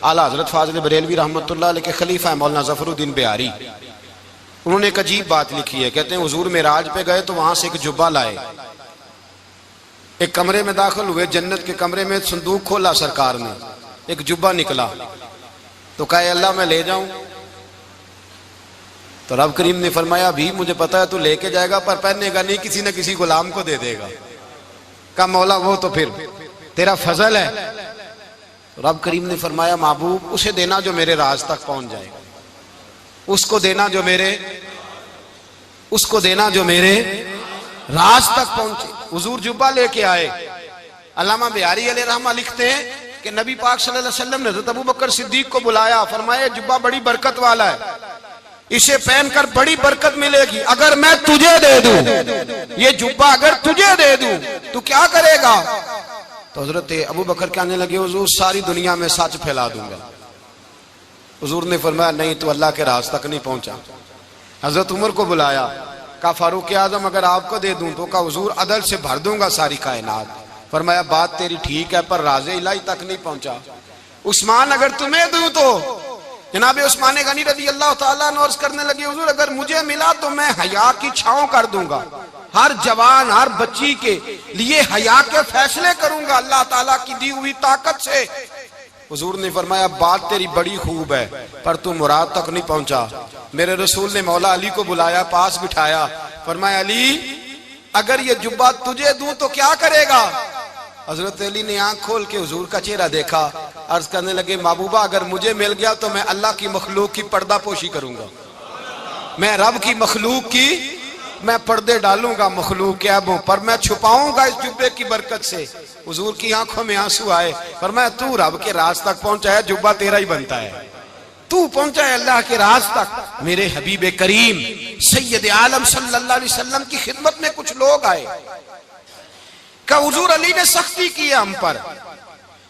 اعلیٰ حضرت فاضل بریلوی رحمۃ اللہ علیہ کے خلیفہ مولانا ظفر الدین بہاری، انہوں نے ایک عجیب بات لکھی ہے، کہتے ہیں حضور معراج پہ گئے تو وہاں سے ایک جبہ لائے، ایک کمرے میں داخل ہوئے، جنت کے کمرے میں صندوق کھولا سرکار نے، ایک جبہ نکلا تو کہا اللہ میں لے جاؤں؟ تو رب کریم نے فرمایا بھی مجھے پتا ہے تو لے کے جائے گا پر پہننے گا نہیں، کسی نہ کسی غلام کو دے دے گا۔ کہا مولا وہ تو پھر تیرا فضل ہے۔ تو رب کریم نے فرمایا محبوب اسے دینا جو میرے راز تک پہنچ جائے گا، اس کو دینا جو میرے راز تک پہنچے۔ حضور جبہ لے کے آئے۔ علامہ بہاری علیہ رحمہ لکھتے ہیں کہ نبی پاک صلی اللہ علیہ وسلم نے حضرت ابوبکر صدیق کو بلایا، فرمایا جبہ بڑی برکت والا ہے، اسے پہن کر بڑی برکت ملے گی، اگر میں تجھے دے دوں یہ جبہ، اگر تجھے دے دوں تو کیا کرے گا؟ تو حضرت ابوبکر کہنے لگے حضور ساری دنیا میں سچ پھیلا دوں گا۔ حضور نے فرمایا نہیں تو اللہ کے راز تک نہیں پہنچا۔ حضرت عمر کو بلایا، کہا فاروق اعظم اگر آپ کو دے دوں تو کہا حضور عدل سے بھر دوں گا ساری کائنات. فرمایا بات تیری ٹھیک ہے پر راز الہی تک نہیں پہنچا. عثمان اگر تمہیں دوں تو جناب عثمان غنی رضی اللہ تعالیٰ عنہ عرض کرنے لگے حضور اگر مجھے ملا تو میں حیا کی چھاؤں کر دوں گا, ہر جوان ہر بچی کے لیے حیا کے فیصلے کروں گا اللہ تعالیٰ کی دی ہوئی طاقت سے. حضور نے فرمایا بات تیری بڑی خوب ہے پر تو مراد تک نہیں پہنچا. میرے رسول نے مولا علی کو بلایا, پاس بٹھایا, فرمایا علی اگر یہ جبہ تجھے دوں تو کیا کرے گا؟ حضرت علی نے آنکھ کھول کے حضور کا چہرہ دیکھا, عرض کرنے لگے محبوبہ اگر مجھے مل گیا تو میں اللہ کی مخلوق کی پردہ پوشی کروں گا, میں رب کی مخلوق کی میں پردے ڈالوں گا مخلوق کے عیبوں پر, میں چھپاؤں گا اس جبے کی برکت سے. حضور کی آنکھوں میں آنسو آئے, فرمایا تو رب کے راز تک پہنچا ہے, جبہ تیرا ہی بنتا ہے, تو پہنچا ہے اللہ کے راز تک. میرے حبیب کریم سید عالم صلی اللہ علیہ وسلم کی خدمت میں کچھ لوگ آئے کہ حضور علی نے سختی کی ہے ہم پر,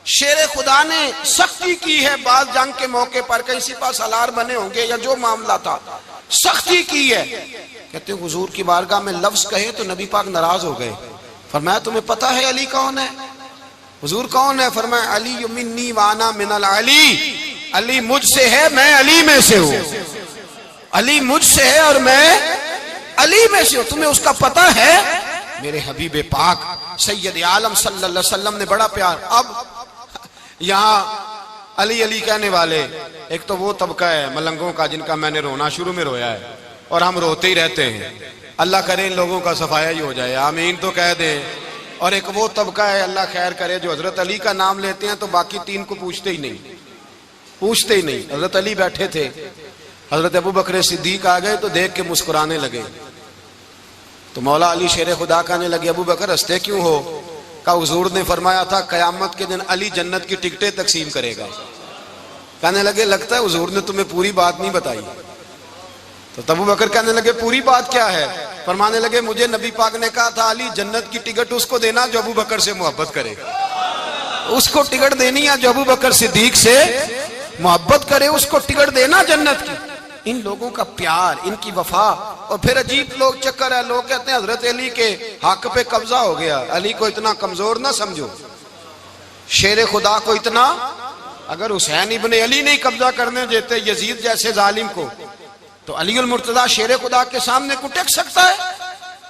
شیر خدا نے سختی کی ہے بعض جنگ کے موقع پر, کہیں سپاہ سالار بنے ہوں گے یا جو معاملہ تھا, سختی کی ہے. کہتے ہیں حضور کی بارگاہ میں لفظ کہے تو نبی پاک ناراض ہو گئے. فرمایا تمہیں پتہ ہے علی کون ہے؟ حضور کون ہے؟ فرمایا علی منی وانا من العلی, علی مجھ سے ہے میں علی میں سے ہوں, علی مجھ سے ہے اور میں علی میں سے ہوں. تمہیں اس کا پتہ ہے؟ میرے حبیب پاک سید عالم صلی اللہ علیہ وسلم نے بڑا پیار. اب یہاں علی علی کہنے والے ایک تو وہ طبقہ ہے ملنگوں کا جن کا میں نے رونا شروع میں رویا ہے اور ہم روتے ہی رہتے ہیں, اللہ کرے ان لوگوں کا صفایا ہی ہو جائے, آمین تو کہہ دیں. اور ایک وہ طبقہ ہے اللہ خیر کرے جو حضرت علی کا نام لیتے ہیں تو باقی تین کو پوچھتے ہی نہیں. حضرت علی بیٹھے تھے, حضرت ابو بکر صدیق آ گئے تو دیکھ کے مسکرانے لگے. تو مولا علی شیر خدا کہنے لگے ابو بکر ہنستے کیوں ہو؟ کہا حضور نے فرمایا تھا قیامت کے دن علی جنت کی ٹکٹیں تقسیم کرے گا. کہنے لگے لگتا ہے حضور نے تمہیں پوری بات نہیں بتائی. تو ابو بکر کہنے لگے پوری بات کیا ہے؟ فرمانے لگے مجھے نبی پاک نے کہا تھا علی جنت کی ٹکٹ اس کو دینا جو ابو بکر سے محبت کرے, اس کو ٹکٹ دینی ہے جو ابو بکر صدیق سے محبت کرے, اس کو ٹکٹ دینا جنت کی. ان لوگوں کا پیار, ان کی وفا. اور پھر عجیب لوگ چکر ہے, لوگ کہتے ہیں حضرت علی کے حق پہ قبضہ ہو گیا. علی کو اتنا کمزور نہ سمجھو, شیر خدا کو اتنا, اگر حسین ابن علی نہیں قبضہ کرنے دیتے یزید جیسے ظالم کو تو علی المرتضی شیر خدا کے سامنے کو ٹک سکتا ہے؟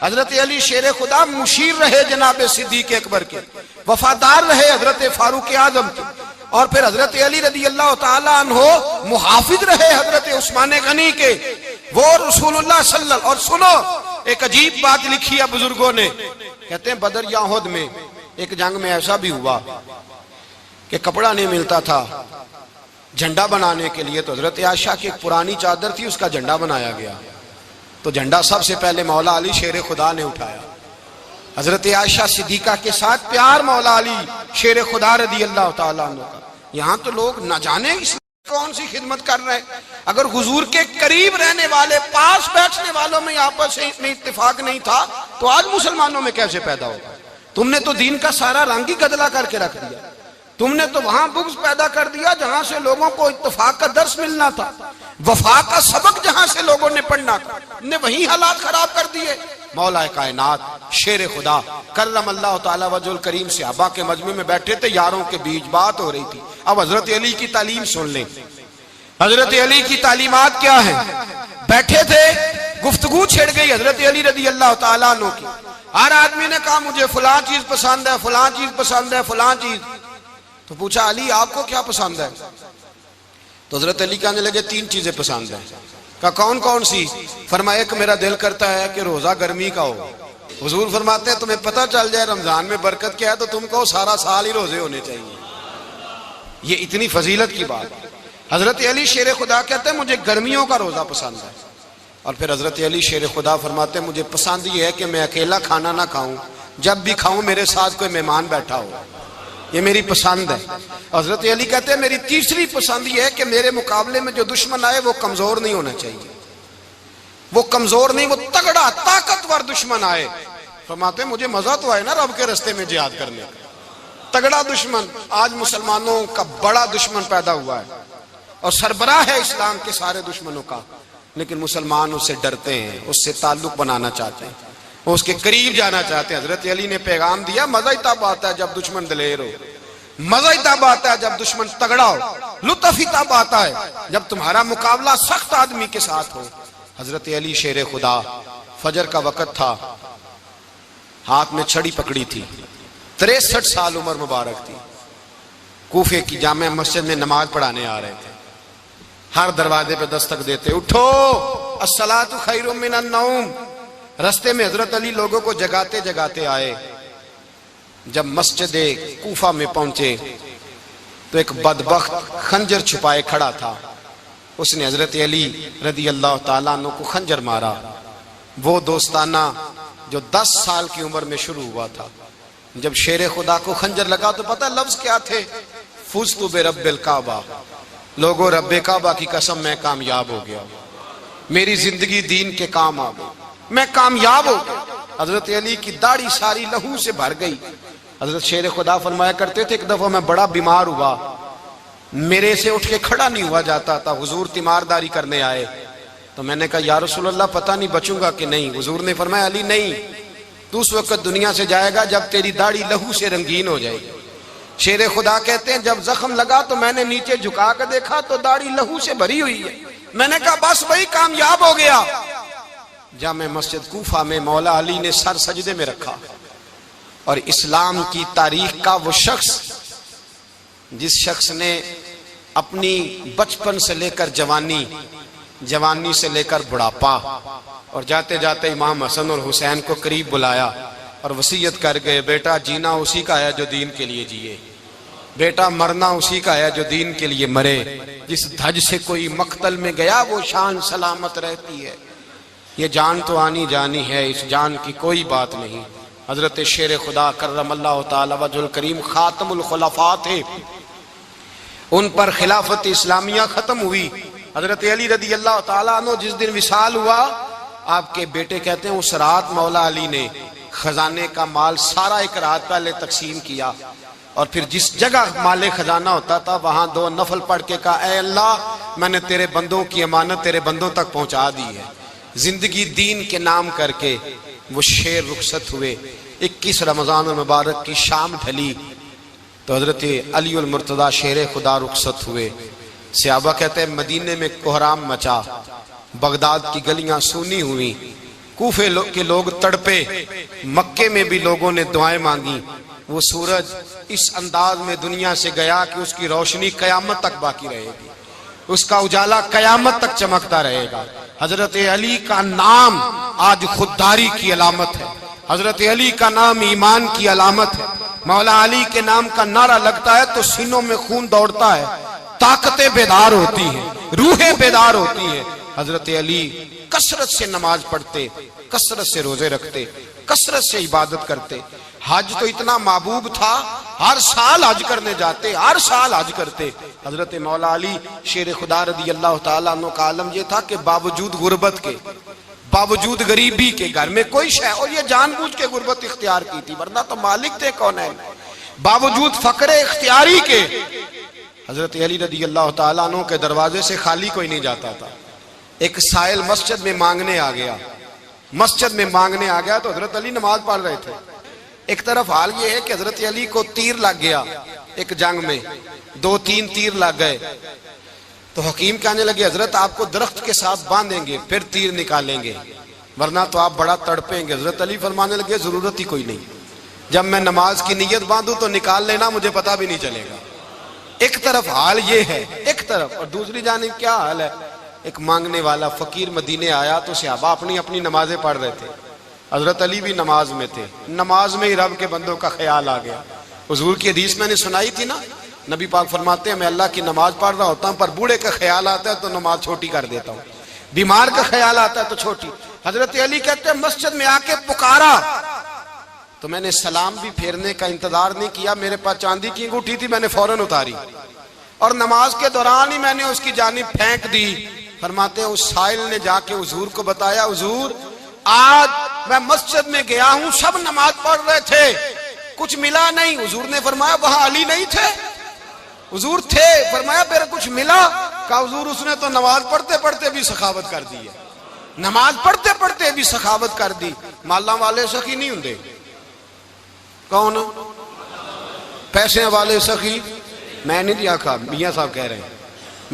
حضرت علی شیر خدا مشیر رہے جناب صدیق اکبر کے, وفادار رہے حضرت فاروق اعظم کے, اور پھر حضرت علی رضی اللہ تعالیٰ عنہ محافظ رہے حضرت عثمان غنی کے, وہ رسول اللہ صلی اللہ. اور سنو ایک عجیب بات لکھی ہے بزرگوں نے, کہتے ہیں بدر یا احد میں ایک جنگ میں ایسا بھی ہوا کہ کپڑا نہیں ملتا تھا جھنڈا بنانے کے لیے, تو حضرت عائشہ کی ایک پرانی چادر تھی اس کا جھنڈا بنایا گیا. تو جھنڈا سب سے پہلے مولا علی شیر خدا نے اٹھایا. حضرت عائشہ صدیقہ کے ساتھ پیار مولا علی شیر خدا رضی اللہ تعالیٰ عنہ کا. یہاں تو لوگ نہ جانے اس کون سی خدمت کر رہے ہیں. اگر حضور کے قریب رہنے والے پاس بیٹھنے والوں میں آپس میں اتفاق نہیں تھا تو آج مسلمانوں میں کیسے پیدا ہوگا؟ تم نے تو دین کا سارا رنگ ہی گدلا کر کے رکھ دیا. تم نے تو وہاں بغض پیدا کر دیا جہاں سے لوگوں کو اتفاق کا درس ملنا تھا, وفا کا سبق جہاں سے لوگوں نے پڑھنا تھا, نے وہی حالات خراب کر دیے. مولا کائنات شیر خدا کرم اللہ تعالیٰ وجہ الکریم صحابہ کے مجمع میں بیٹھے تھے, یاروں کے بیچ بات ہو رہی تھی. اب حضرت علی کی تعلیم سن لیں, حضرت علی کی تعلیمات کیا ہیں. بیٹھے تھے, گفتگو چھڑ گئی حضرت علی رضی اللہ تعالیٰ عنہ کی. ہر آدمی نے کہا مجھے فلاں چیز پسند ہے, فلاں چیز پسند ہے, فلاں چیز. تو پوچھا علی آپ کو کیا پسند ہے؟ تو حضرت علی کہنے لگے تین چیزیں پسند ہیں. کہا کون کون سی؟ فرمایا ایک میرا دل کرتا ہے کہ روزہ گرمی کا ہو. حضور فرماتے ہیں تمہیں پتہ چل جائے رمضان میں برکت کیا ہے تو تم کو سارا سال ہی روزے ہونے چاہیے. یہ اتنی فضیلت کی بات. حضرت علی شیر خدا کہتے ہیں مجھے گرمیوں کا روزہ پسند ہے. اور پھر حضرت علی شیر خدا فرماتے ہیں مجھے پسند یہ ہے کہ میں اکیلا کھانا نہ کھاؤں, جب بھی کھاؤں میرے ساتھ کوئی مہمان بیٹھا ہو, یہ میری پسند ہے. حضرت علی کہتے ہیں میری تیسری پسند یہ ہے کہ میرے مقابلے میں جو دشمن آئے وہ کمزور نہیں ہونا چاہیے, وہ کمزور نہیں, وہ تگڑا طاقتور دشمن آئے. فرماتے ہیں مجھے مزہ تو آئے نا رب کے رستے میں جہاد کرنے کا. تگڑا دشمن, آج مسلمانوں کا بڑا دشمن پیدا ہوا ہے اور سربراہ ہے اسلام کے سارے دشمنوں کا. لیکن مسلمان اس سے ڈرتے ہیں، اس سے تعلق بنانا چاہتے ہیں، وہ اس کے قریب جانا چاہتے ہیں۔ حضرت علی نے پیغام دیا، مزہ ہی تب آتا ہے جب دشمن دلیر ہو، مزہ ہی تب آتا ہے جب دشمن تگڑا ہو، لطف ہی تب آتا ہے جب تمہارا مقابلہ سخت آدمی کے ساتھ ہو۔ حضرت علی شیر خدا، فجر کا وقت تھا، ہاتھ میں چھڑی پکڑی تھی، 63 سال عمر مبارک تھی، کوفے کی جامع مسجد میں نماز پڑھانے آ رہے تھے۔ ہر دروازے پہ دستک دیتے، اٹھو الصلاۃ خیر من النوم۔ رستے میں حضرت علی لوگوں کو جگاتے جگاتے آئے۔ جب مسجد کوفہ میں پہنچے تو ایک بدبخت خنجر چھپائے کھڑا تھا، اس نے حضرت علی رضی اللہ تعالیٰ عنہ کو خنجر مارا۔ وہ دوستانہ جو 10 سال کی عمر میں شروع ہوا تھا، جب شیر خدا کو خنجر لگا تو پتہ لفظ کیا تھے؟ فزت برب الکعبہ، لوگوں رب کعبہ کی قسم میں کامیاب ہو گیا، میری زندگی دین کے کام آ گئی، میں کامیاب ہو گیا۔ حضرت علی کی داڑھی ساری لہو سے بھر گئی۔ حضرت شیر خدا فرمایا کرتے تھے، ایک دفعہ میں بڑا بیمار ہوا، میرے سے اٹھ کے کھڑا نہیں ہوا جاتا تھا، حضور تیمارداری کرنے آئے تو میں نے کہا یا رسول اللہ پتہ نہیں بچوں گا کہ نہیں۔ حضور نے فرمایا علی نہیں، تو اس وقت دنیا سے جائے گا جب تیری داڑھی لہو سے رنگین ہو جائے گی۔ شیر خدا کہتے ہیں جب زخم لگا تو میں نے نیچے جھکا کر دیکھا تو داڑھی لہو سے بھری ہوئی ہے، میں نے کہا بس وہی کامیاب ہو گیا۔ جامع مسجد کوفہ میں مولا علی نے سر سجدے میں رکھا، اور اسلام کی تاریخ کا وہ شخص جس شخص نے اپنی بچپن سے لے کر جوانی، جوانی سے لے کر بڑھاپا، اور جاتے جاتے امام حسن اور حسین کو قریب بلایا اور وصیت کر گئے، بیٹا جینا اسی کا ہے جو دین کے لیے جیے، بیٹا مرنا اسی کا ہے جو دین کے لیے مرے، جس دھج سے کوئی مقتل میں گیا وہ شان سلامت رہتی ہے، یہ جان تو آنی جانی ہے، اس جان کی کوئی بات نہیں۔ حضرت شیر خدا کرم اللہ تعالی وجہ الکریم خاتم الخلفاء تھے، ان پر خلافت اسلامیہ ختم ہوئی۔ حضرت علی رضی اللہ تعالیٰ عنہ جس دن وصال ہوا، آپ کے بیٹے کہتے ہیں اس رات مولا علی نے خزانے کا مال سارا ایک رات پہلے تقسیم کیا، اور پھر جس جگہ مال خزانہ ہوتا تھا وہاں 2 نفل پڑھ کے کہا اے اللہ میں نے تیرے بندوں کی امانت تیرے بندوں تک پہنچا دی ہے۔ زندگی دین کے نام کر کے وہ شیر رخصت ہوئے۔ 21 رمضان المبارک کی شام ڈھلی تو حضرت علی المرتضیٰ شیر خدا رخصت ہوئے۔ صحابہ کہتے ہیں مدینے میں کوہرام مچا، بغداد کی گلیاں سونی ہوئی، کوفے کے لوگ تڑپے، مکے میں بھی لوگوں نے دعائیں مانگی۔ وہ سورج اس انداز میں دنیا سے گیا کہ اس کی روشنی قیامت تک باقی رہے گی، اس کا اجالا قیامت تک چمکتا رہے گا۔ حضرت علی کا نام آج خودداری کی علامت ہے، حضرت علی کا نام ایمان کی علامت ہے۔ مولا علی کے نام کا نعرہ لگتا ہے تو سینوں میں خون دوڑتا ہے، طاقتیں بیدار ہوتی ہیں، روحیں بیدار ہوتی ہیں۔ حضرت علی کثرت سے نماز پڑھتے، کثرت سے روزے رکھتے، کثرت سے عبادت کرتے۔ حج تو اتنا محبوب تھا، ہر سال حج کرنے جاتے، ہر سال حج کرتے۔ حضرت مولا علی شیر خدا رضی اللہ تعالیٰ عنہ کا عالم یہ تھا کہ باوجود غربت کے، باوجود غریبی کے، گھر میں کوئی شے، اور یہ جان بوجھ کے غربت اختیار کی تھی ورنہ تو مالک تھے کونین، باوجود فقر اختیاری کے حضرت علی رضی اللہ تعالیٰ عنہ کے دروازے سے خالی کوئی نہیں جاتا تھا۔ ایک سائل مسجد میں مانگنے آ گیا، مسجد میں مانگنے آ گیا تو حضرت علی نماز پڑھ رہے تھے۔ ایک طرف حال یہ ہے کہ حضرت علی کو تیر لگ گیا، ایک جنگ میں 2-3 تیر لگ گئے تو حکیم کہنے لگے حضرت آپ کو درخت کے ساتھ باندھیں گے پھر تیر نکالیں گے ورنہ تو آپ بڑا تڑپیں گے۔ حضرت علی فرمانے لگے ضرورت ہی کوئی نہیں، جب میں نماز کی نیت باندھوں تو نکال لینا، مجھے پتہ بھی نہیں چلے گا۔ ایک طرف حال یہ ہے، ایک طرف، اور دوسری جانب کیا حال ہے؟ ایک مانگنے والا فقیر مدینے آیا تو صحابہ اپنی اپنی نمازیں پڑھ رہے تھے، حضرت علی بھی نماز میں تھے، نماز میں ہی رب کے بندوں کا خیال آ گیا۔ حضور کی حدیث میں نے سنائی تھی نا، نبی پاک فرماتے ہیں میں اللہ کی نماز پڑھ رہا ہوتا ہوں پر بوڑھے کا خیال آتا ہے تو نماز چھوٹی کر دیتا ہوں، بیمار کا خیال آتا ہے تو چھوٹی۔ حضرت علی کہتے ہیں مسجد میں آ کے پکارا تو میں نے سلام بھی پھیرنے کا انتظار نہیں کیا، میرے پاس چاندی کی انگوٹھی تھی، میں نے فوراً اتاری اور نماز کے دوران ہی میں نے اس کی جانب پھینک دی۔ فرماتے ہیں اس سائل نے جا کے حضور کو بتایا حضور آج میں مسجد میں گیا ہوں، سب نماز پڑھ رہے تھے، کچھ ملا نہیں۔ حضور نے فرمایا وہاں علی نہیں تھے؟ حضور تھے۔ فرمایا پھر کچھ ملا؟ کہا حضور اس نے تو نماز پڑھتے پڑھتے بھی سخاوت کر دی ہے، نماز پڑھتے پڑھتے بھی سخاوت کر دی۔ مالاں والے سخی نہیں ہوندے، کون؟ پیسے والے سخی، میں نہیں دیا کہا، میاں صاحب کہہ رہے ہیں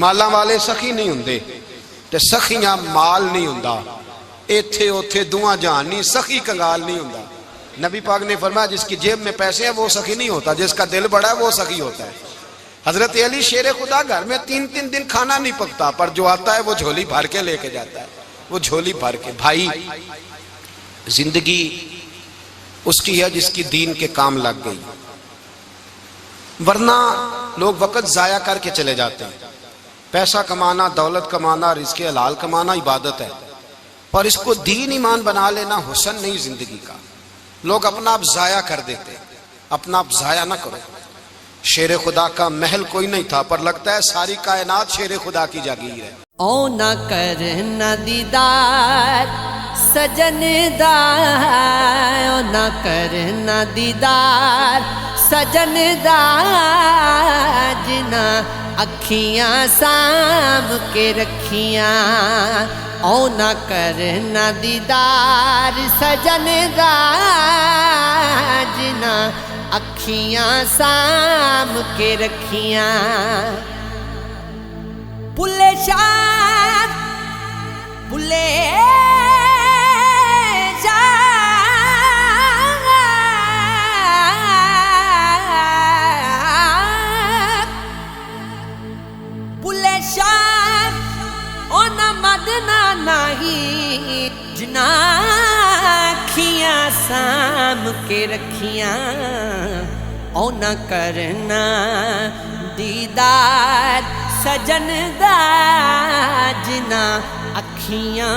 مالاں والے سخی نہیں ہوندے، تے سخیاں مال نہیں ہوندا، ایتھے اوتھے دعا جہان نہیں، سخی کنگال نہیں ہوندا۔ نبی پاک نے فرمایا جس کی جیب میں پیسے ہیں وہ سخی نہیں ہوتا، جس کا دل بڑا ہے وہ سخی ہوتا ہے۔ حضرت علی شیر خدا گھر میں 3 دن کھانا نہیں پکتا، پر جو آتا ہے وہ جھولی بھر کے لے کے جاتا ہے، وہ جھولی بھر کے۔ بھائی زندگی اس کی ہے جس کی دین کے کام لگ گئی، ورنہ لوگ وقت ضائع کر کے چلے جاتے ہیں۔ پیسہ کمانا، دولت کمانا، رزق حلال کمانا عبادت ہے، پر اس کو دین ایمان بنا لینا حسن نہیں زندگی کا۔ لوگ اپنا آپ ضائع کر دیتے، اپنا آپ ضائع نہ کرو۔ شیر خدا کا محل کوئی نہیں تھا، پر لگتا ہے ساری کائنات شیر خدا کی جاگیر ہے۔ او نہ کرنا دیدار سجن دا، او نہ کرنا دیدار سجن دا، جنا اکھیاں سام کے رکھیاں۔ او نہ کرنا دیدار سجن دا، جنا اکھیاں سام کے رکھیاں۔ بھلے شاہ بھلے بھلے شاہ او نہ مدنا نہیں، جنا اکھیاں سام کے رکھیاں۔ او نہ کرنا دیدار سجن دا، جنا اکھیاں